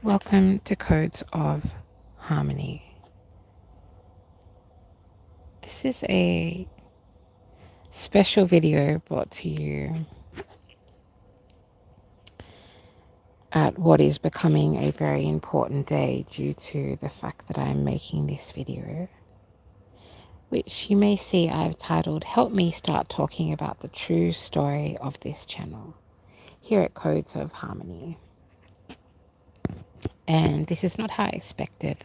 Welcome to Codes of Harmony. This is a special video brought to you at what is becoming a very important day due to the fact that I am making this video, which you may see I've titled Help Me Start Talking About the True Story of This Channel here at Codes of Harmony. And this is not how I expected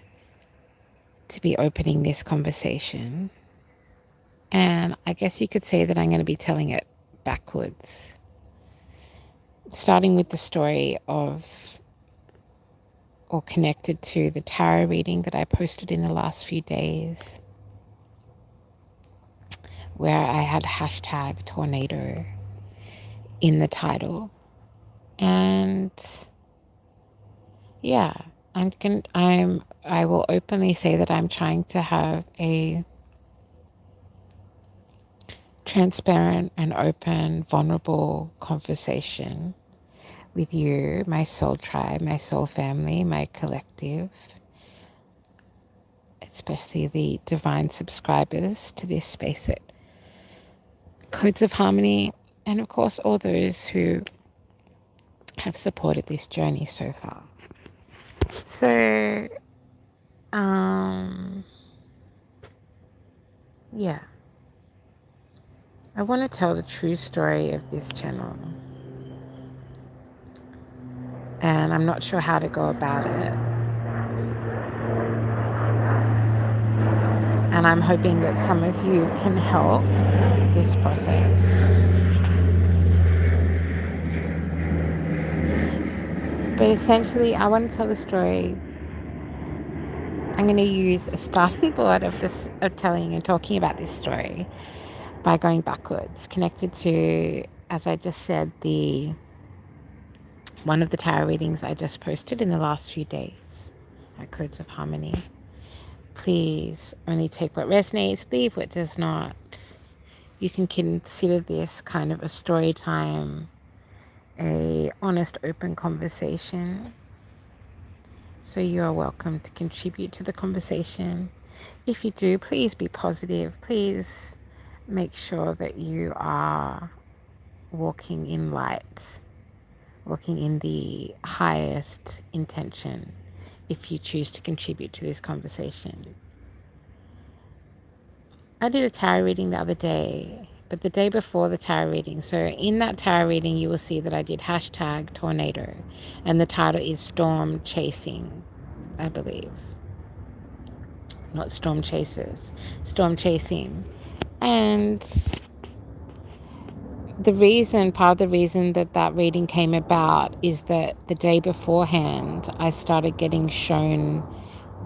to be opening this conversation. And I guess you could say that I'm going to be telling it backwards, starting with the story of, or connected to, the tarot reading that I posted in the last few days, where I had hashtag tornado in the title. And yeah, I will openly say that I'm trying to have a transparent and open, vulnerable conversation with you, my soul tribe, my soul family, my collective, especially the divine subscribers to this space at Codes of Harmony, and of course all those who have supported this journey so far. So, yeah, I want to tell the true story of this channel, and I'm not sure how to go about it. And I'm hoping that some of you can help this process. But essentially, I want to tell the story. I'm going to use a starting board of telling and talking about this story by going backwards, connected to, as I just said, one of the tarot readings I just posted in the last few days at Codes of Harmony. Please only take what resonates, leave what does not. You can consider this kind of a story time, a honest, open conversation. So you are welcome to contribute to the conversation. If you do, please be positive. Please make sure that you are walking in light, walking in the highest intention if you choose to contribute to this conversation. I did a tarot reading the other day, but the day before the tarot reading. So in that tarot reading, you will see that I did hashtag tornado, and the title is Storm Chasing, I believe. Not Storm Chasers, Storm Chasing. And part of the reason that reading came about is that the day beforehand, I started getting shown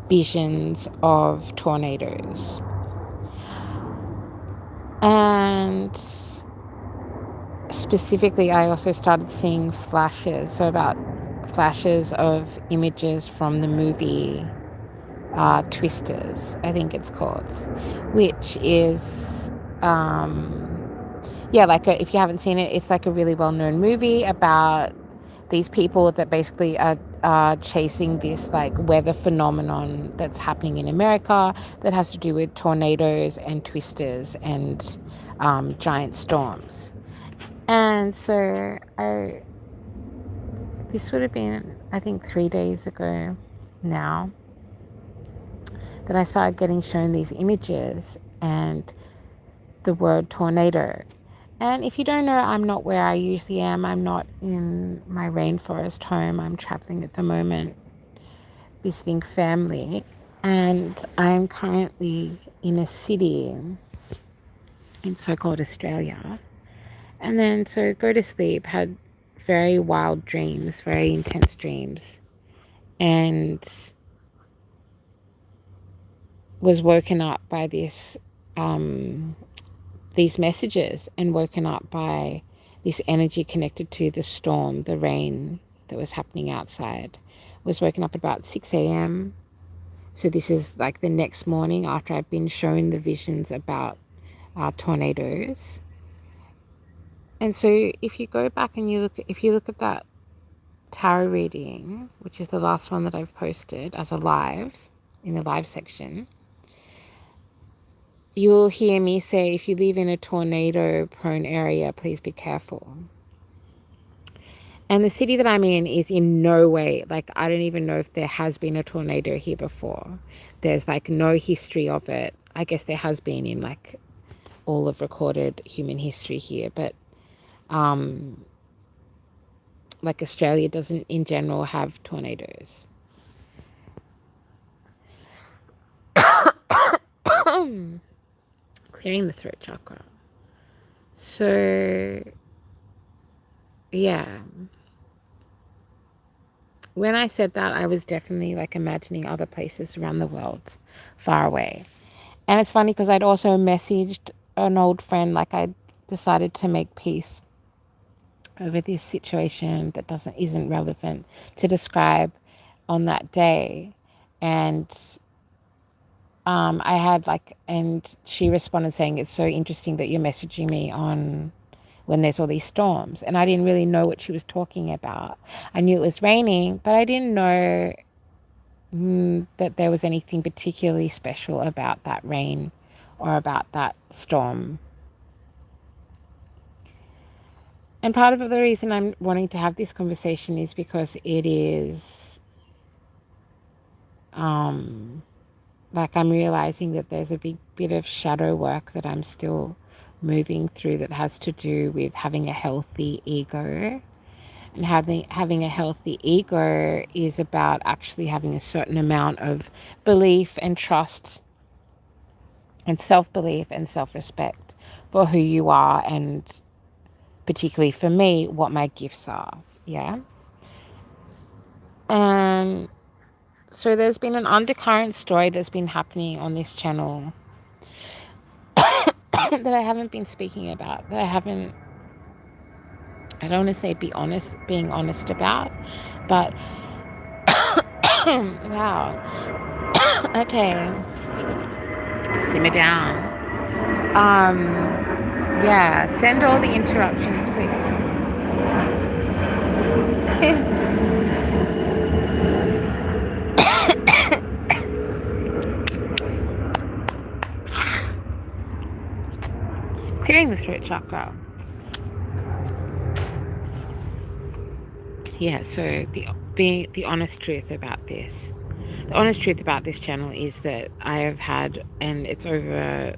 visions of tornadoes. And specifically, I also started seeing flashes, so about flashes of images from the movie Twisters, I think it's called, which is, if you haven't seen it, it's like a really well-known movie about these people that basically are chasing this like weather phenomenon that's happening in America that has to do with tornadoes and twisters and giant storms. And so this would have been, I think, 3 days ago now that I started getting shown these images and the word tornado. And if you don't know, I'm not where I usually am. I'm not in my rainforest home. I'm traveling at the moment, visiting family. And I'm currently in a city in so-called Australia. And then so go to sleep, had very wild dreams, very intense dreams. And was woken up by these messages, and woken up by this energy connected to the storm, the rain that was happening outside. Was woken up at about 6 a.m. So this is like the next morning after I've been shown the visions about tornadoes. And so if you go back and if you look at that tarot reading, which is the last one that I've posted as a live, in the live section, you'll hear me say, if you live in a tornado-prone area, please be careful. And the city that I'm in is in no way, like, I don't even know if there has been a tornado here before. There's, like, no history of it. I guess there has been in, like, all of recorded human history here. But, like, Australia doesn't, in general, have tornadoes. Clearing the throat chakra. So, yeah. When I said that, I was definitely like imagining other places around the world, far away. And it's funny because I'd also messaged an old friend, like I decided to make peace over this situation that isn't relevant to describe on that day. And I had and she responded saying, it's so interesting that you're messaging me on when there's all these storms. And I didn't really know what she was talking about. I knew it was raining, but I didn't know that there was anything particularly special about that rain or about that storm. And part of the reason I'm wanting to have this conversation is because it is like I'm realizing that there's a big bit of shadow work that I'm still moving through that has to do with having a healthy ego. And having a healthy ego is about actually having a certain amount of belief and trust and self-belief and self-respect for who you are, and particularly for me, what my gifts are. Yeah. And so there's been an undercurrent story that's been happening on this channel that I haven't been speaking about, I don't want to say being honest about, but wow. Okay. Simmer down. Yeah, send all the interruptions, please. Clearing the throat chakra. Yeah, so the honest truth about this. The honest truth about this channel is that I have had, and it's over,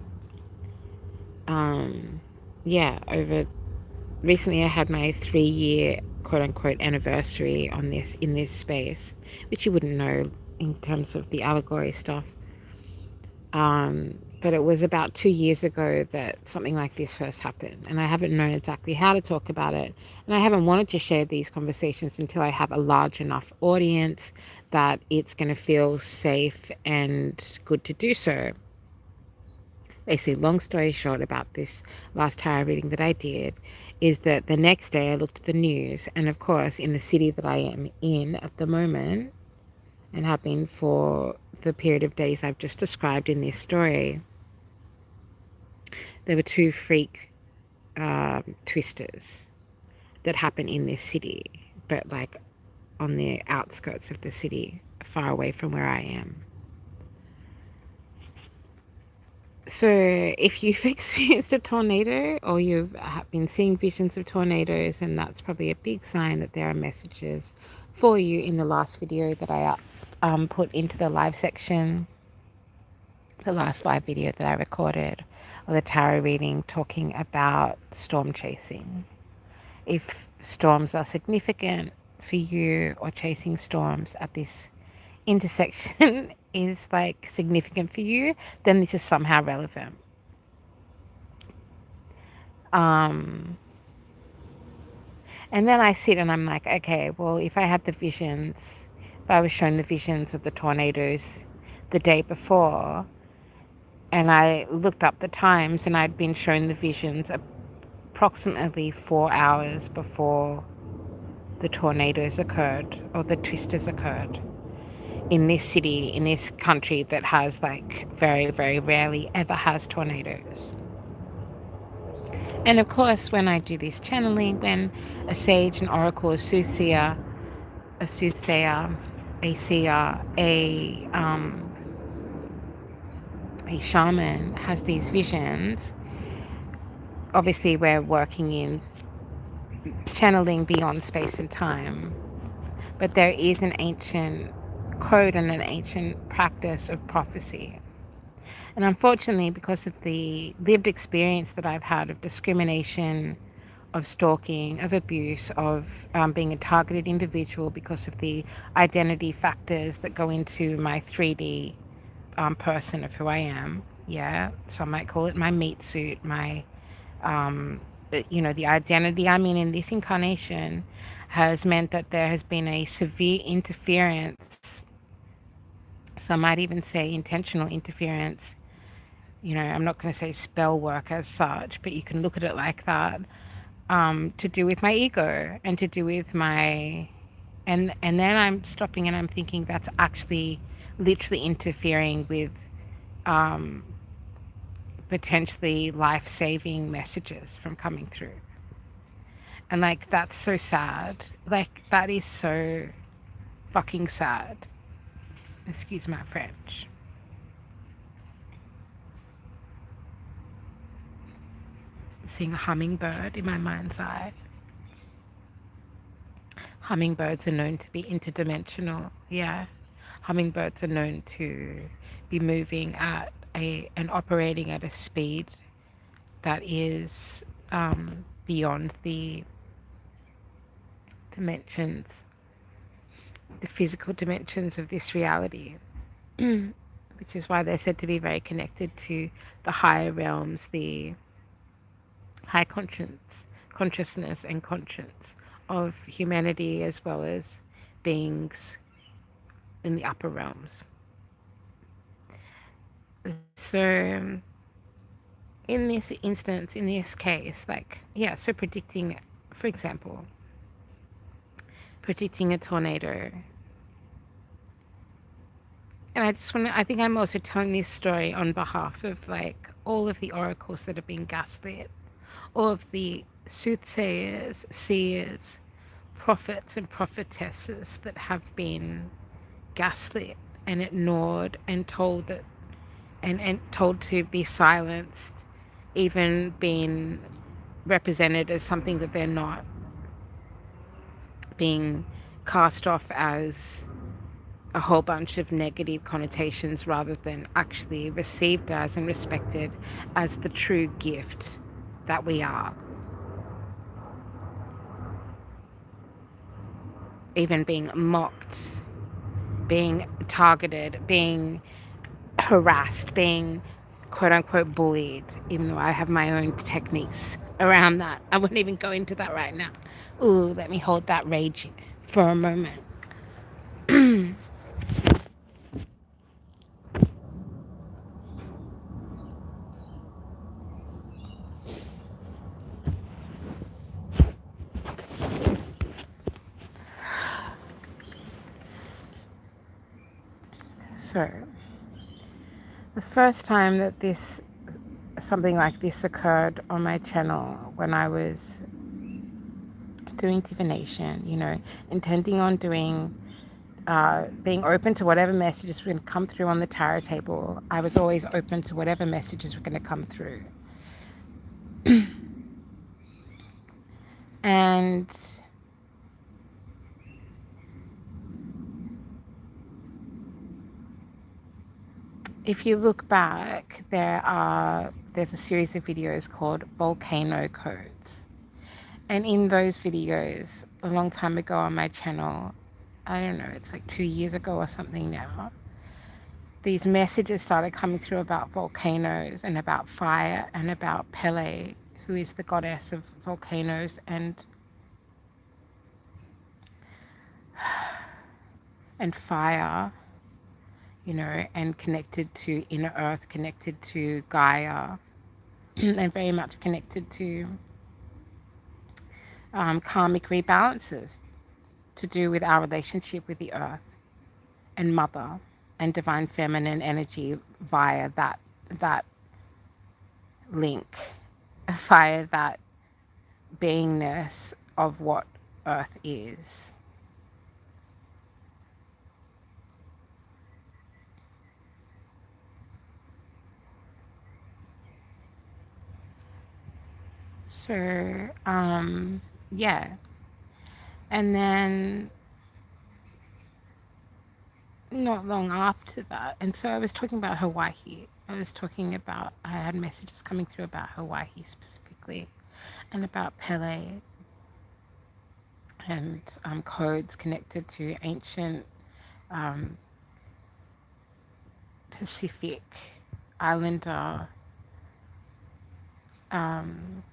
recently I had my 3-year quote unquote anniversary in this space, which you wouldn't know in terms of the allegory stuff. But it was about 2 years ago that something like this first happened, and I haven't known exactly how to talk about it, and I haven't wanted to share these conversations until I have a large enough audience that it's going to feel safe and good to do so. Basically, long story short about this last tarot reading that I did is that the next day I looked at the news, and of course in the city that I am in at the moment and have been for the period of days I've just described in this story, there were 2 freak twisters that happen in this city, but like on the outskirts of the city, far away from where I am. So if you've experienced a tornado or you've been seeing visions of tornadoes, then that's probably a big sign that there are messages for you in the last video that I put into the live section, the last live video that I recorded, or the tarot reading talking about storm chasing. If storms are significant for you, or chasing storms at this intersection is like significant for you, then this is somehow relevant. And then I sit and I'm like, okay, well, if I had the visions, if I was shown the visions of the tornadoes the day before, and I looked up the times and I'd been shown the visions approximately 4 hours before the tornadoes occurred, or the twisters occurred, in this city, in this country that has like very, very rarely ever has tornadoes. And of course, when I do this channeling, when a sage, an oracle, a soothsayer a soothsayer, a seer, a shaman has these visions. Obviously, we're working in channeling beyond space and time, but there is an ancient code and an ancient practice of prophecy. And unfortunately, because of the lived experience that I've had of discrimination, of stalking, of abuse, of being a targeted individual because of the identity factors that go into my 3D person of who I am. Yeah, some might call it my meat suit, my, the identity I'm in this incarnation has meant that there has been a severe interference. Some might even say intentional interference. I'm not going to say spell work as such, but you can look at it like that, to do with my ego and to do with my, and then I'm stopping and I'm thinking that's actually literally interfering with um, potentially life-saving messages from coming through. And like, that's so sad. Like, that is so fucking sad. Excuse my French. Seeing a hummingbird in my mind's eye. Hummingbirds are known to be interdimensional. Yeah. Hummingbirds are known to be moving at and operating at a speed that is beyond the dimensions, the physical dimensions of this reality, which is why they're said to be very connected to the higher realms, the high consciousness and conscience of humanity, as well as beings in the upper realms. So in this instance, in this case, so predicting, for example, predicting a tornado. And I think I'm also telling this story on behalf of like all of the oracles that have been gaslit, all of the soothsayers, seers, prophets and prophetesses that have been gaslit and ignored and told that and told to be silenced, even being represented as something that they're not, being cast off as a whole bunch of negative connotations rather than actually received as and respected as the true gift that we are. Even being mocked, being targeted, being harassed, being quote unquote bullied, even though I have my own techniques around that. I wouldn't even go into that right now. Ooh, let me hold that rage for a moment. So, the first time that something like this occurred on my channel, when I was doing divination, intending on being open to whatever messages were going to come through on the tarot table. I was always open to whatever messages were going to come through. And if you look back, there's a series of videos called Volcano Codes. And in those videos, a long time ago on my channel, I don't know, it's like 2 years ago or something now, these messages started coming through about volcanoes and about fire and about Pele, who is the goddess of volcanoes and fire, and connected to inner earth, connected to Gaia, and very much connected to karmic rebalances to do with our relationship with the earth and mother and divine feminine energy via that link, via that beingness of what earth is. So, yeah. And then not long after that, and so I was talking about Hawaii. I had messages coming through about Hawaii specifically, and about Pele, and codes connected to ancient um, Pacific Islander um,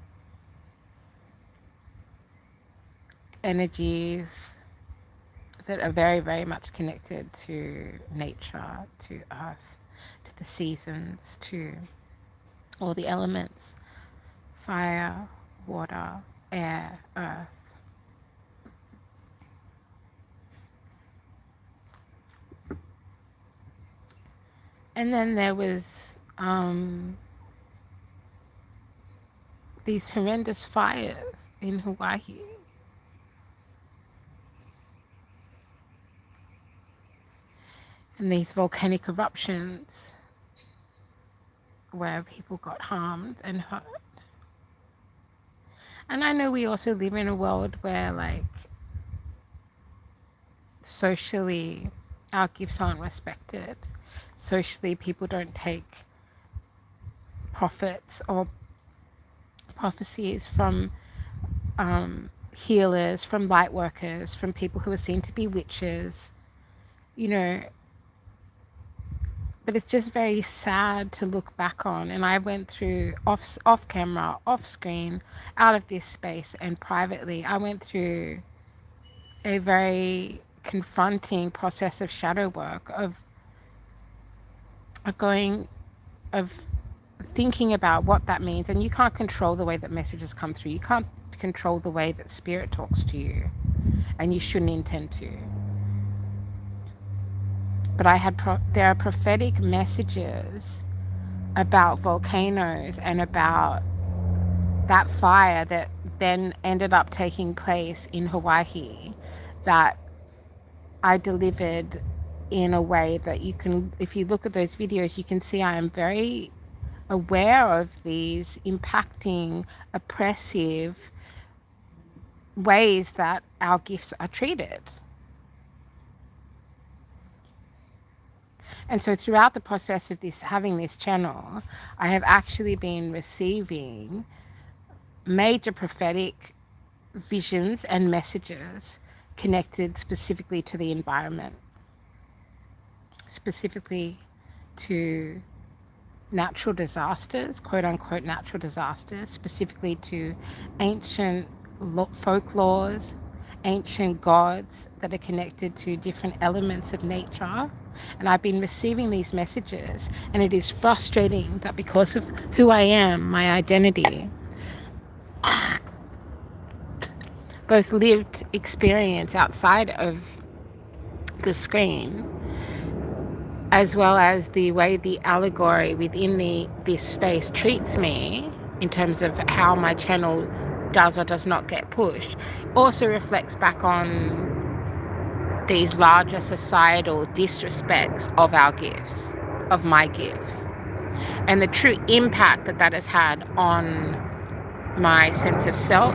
energies that are very, very much connected to nature, to earth, to the seasons, to all the elements: fire, water, air, earth. And then there was these horrendous fires in Hawaii. And these volcanic eruptions where people got harmed and hurt. And I know we also live in a world where, like, socially, our gifts aren't respected. Socially, people don't take profits or prophecies from healers, from light workers, from people who are seen to be witches, you know. But it's just very sad to look back on. And I went through off camera, off screen, out of this space, and privately, I went through a very confronting process of shadow work, of going, of thinking about what that means. And you can't control the way that messages come through. You can't control the way that spirit talks to you, and you shouldn't intend to. But there are prophetic messages about volcanoes and about that fire that then ended up taking place in Hawaii, that I delivered in a way that you can, if you look at those videos, you can see I am very aware of these impacting, oppressive ways that our gifts are treated. And so throughout the process of having this channel, I have actually been receiving major prophetic visions and messages connected specifically to the environment, specifically to natural disasters, quote unquote natural disasters, specifically to ancient folklores, ancient gods that are connected to different elements of nature. And I've been receiving these messages, and it is frustrating that because of who I am, my identity, both lived experience outside of the screen, as well as the way the allegory within this space treats me in terms of how my channel does or does not get pushed, also reflects back on these larger societal disrespects of our gifts, of my gifts, and the true impact that has had on my sense of self,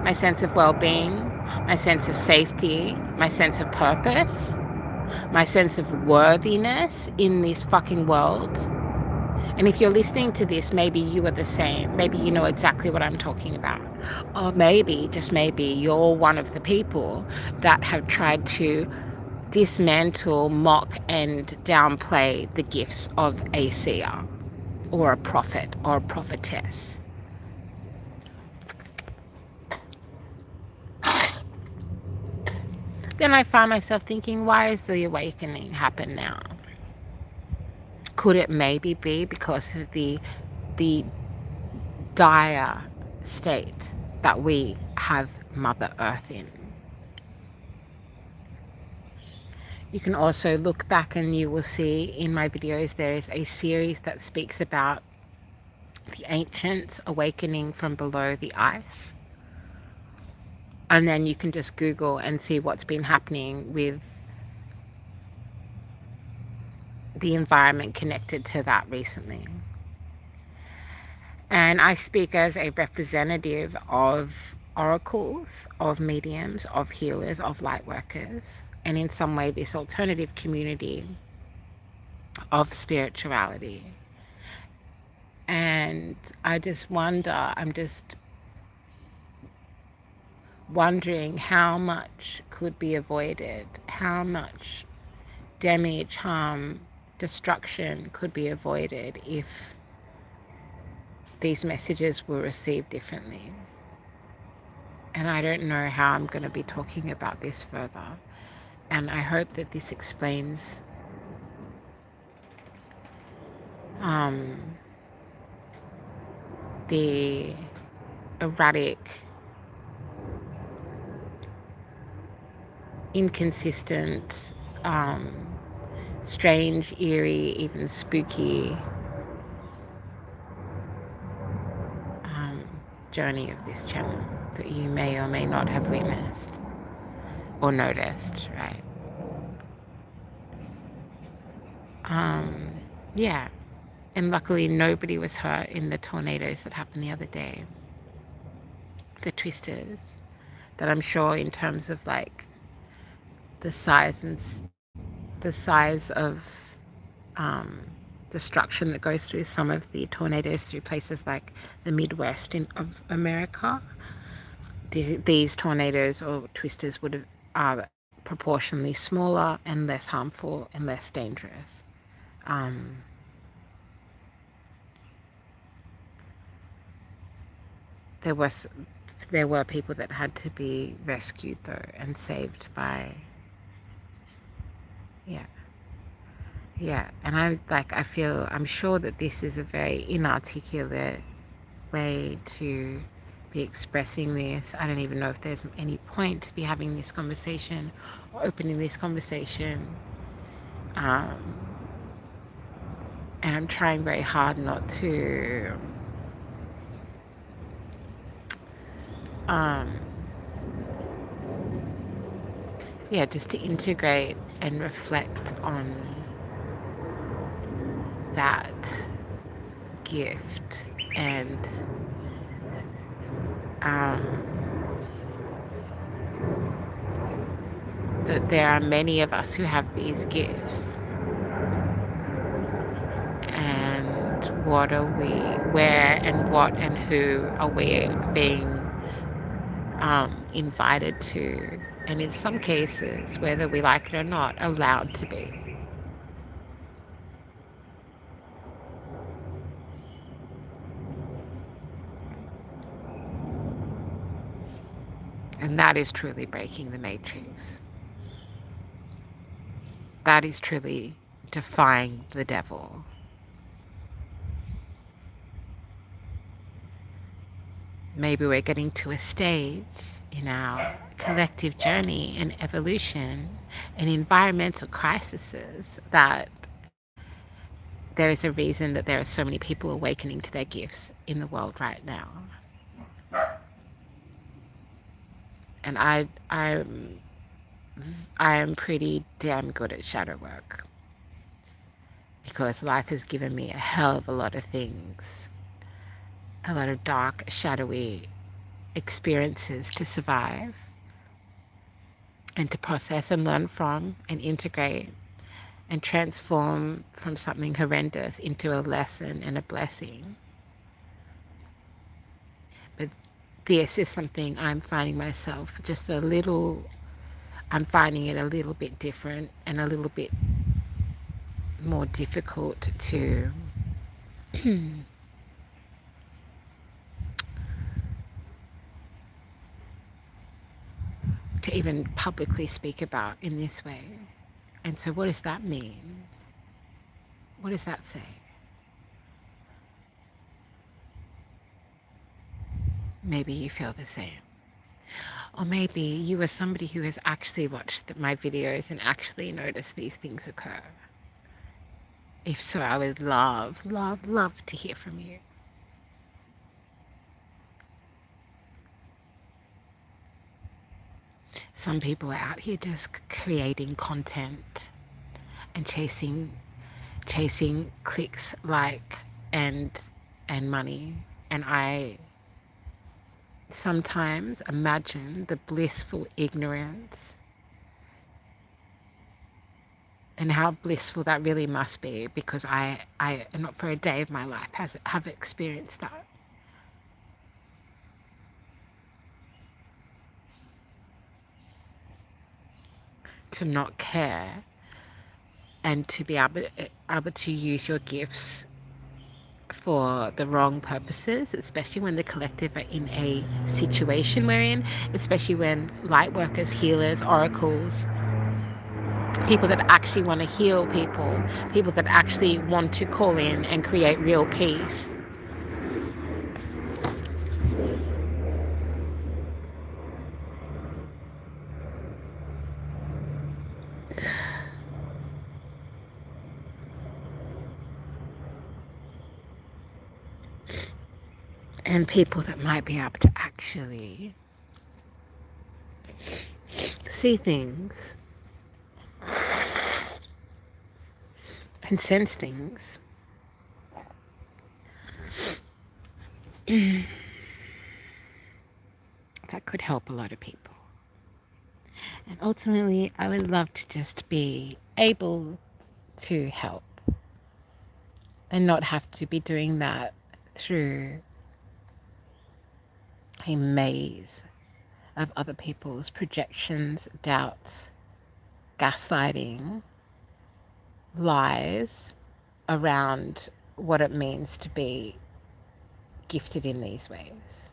my sense of well-being, my sense of safety, my sense of purpose, my sense of worthiness in this fucking world. And if you're listening to this, maybe you are the same. Maybe you know exactly what I'm talking about. Or maybe, just maybe, you're one of the people that have tried to dismantle, mock, and downplay the gifts of a seer or a prophet or a prophetess. Then I find myself thinking, why is the awakening happen now? Could it maybe be because of the dire state that we have Mother Earth in? You can also look back and you will see in my videos there is a series that speaks about the ancients awakening from below the ice. And then you can just Google and see what's been happening with the environment connected to that recently. And I speak as a representative of oracles, of mediums, of healers, of light workers, and in some way this alternative community of spirituality. And I just wonder, I'm just wondering how much could be avoided, how much damage, harm, destruction could be avoided if these messages were received differently. And I don't know how I'm going to be talking about this further. And I hope that this explains the erratic, inconsistent, strange, eerie, even spooky journey of this channel that you may or may not have witnessed or noticed, right? Yeah. And luckily nobody was hurt in the tornadoes that happened the other day. The twisters. That I'm sure in terms of like the size of destruction that goes through some of the tornadoes through places like the Midwest of America, these tornadoes or twisters would have are proportionally smaller and less harmful and less dangerous. There were people that had to be rescued though and saved by, yeah. And I'm sure that this is a very inarticulate way to be expressing this. I don't even know if there's any point to be having this conversation or opening this conversation. And I'm trying very hard not to just to integrate and reflect on that gift and that there are many of us who have these gifts, and where and what and who are we being invited to, and in some cases, whether we like it or not, allowed to be. And that is truly breaking the matrix. That is truly defying the devil. Maybe we're getting to a stage in our collective journey and evolution and environmental crises that there is a reason that there are so many people awakening to their gifts in the world right now. And I am pretty damn good at shadow work because life has given me a hell of a lot of things, a lot of dark, shadowy experiences to survive and to process and learn from and integrate and transform from something horrendous into a lesson and a blessing. But this is something I'm finding myself I'm finding it a little bit different and a little bit more difficult to to even publicly speak about in this way. And so what does that mean? What does that say? Maybe you feel the same. Or maybe you are somebody who has actually watched my videos and actually noticed these things occur. If so, I would love, love, love to hear from you. Some people are out here just creating content and chasing clicks, and money And I sometimes imagine the blissful ignorance and how blissful that really must be, because I not for a day of my life have experienced that. To not care and to be able to use your gifts for the wrong purposes, especially when the collective are in a situation we're in, especially when light workers, healers, oracles, people that actually want to heal people that actually want to call in and create real peace. And people that might be able to actually see things and sense things that could help a lot of people. And ultimately, I would love to just be able to help and not have to be doing that through a maze of other people's projections, doubts, gaslighting, lies around what it means to be gifted in these ways.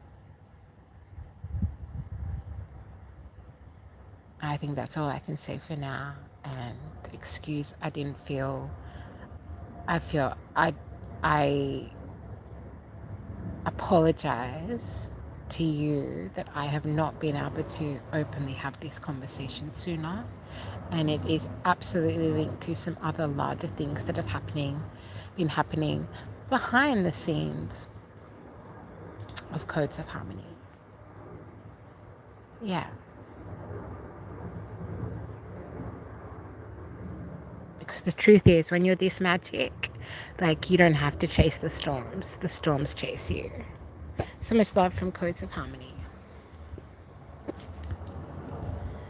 I think that's all I can say for now. And excuse, I apologize to you that I have not been able to openly have this conversation sooner. And it is absolutely linked to some other larger things that have been happening behind the scenes of Codes of Harmony. Yeah. Because the truth is, when you're this magic, like, you don't have to chase the storms chase you. So much love from Codes of Harmony.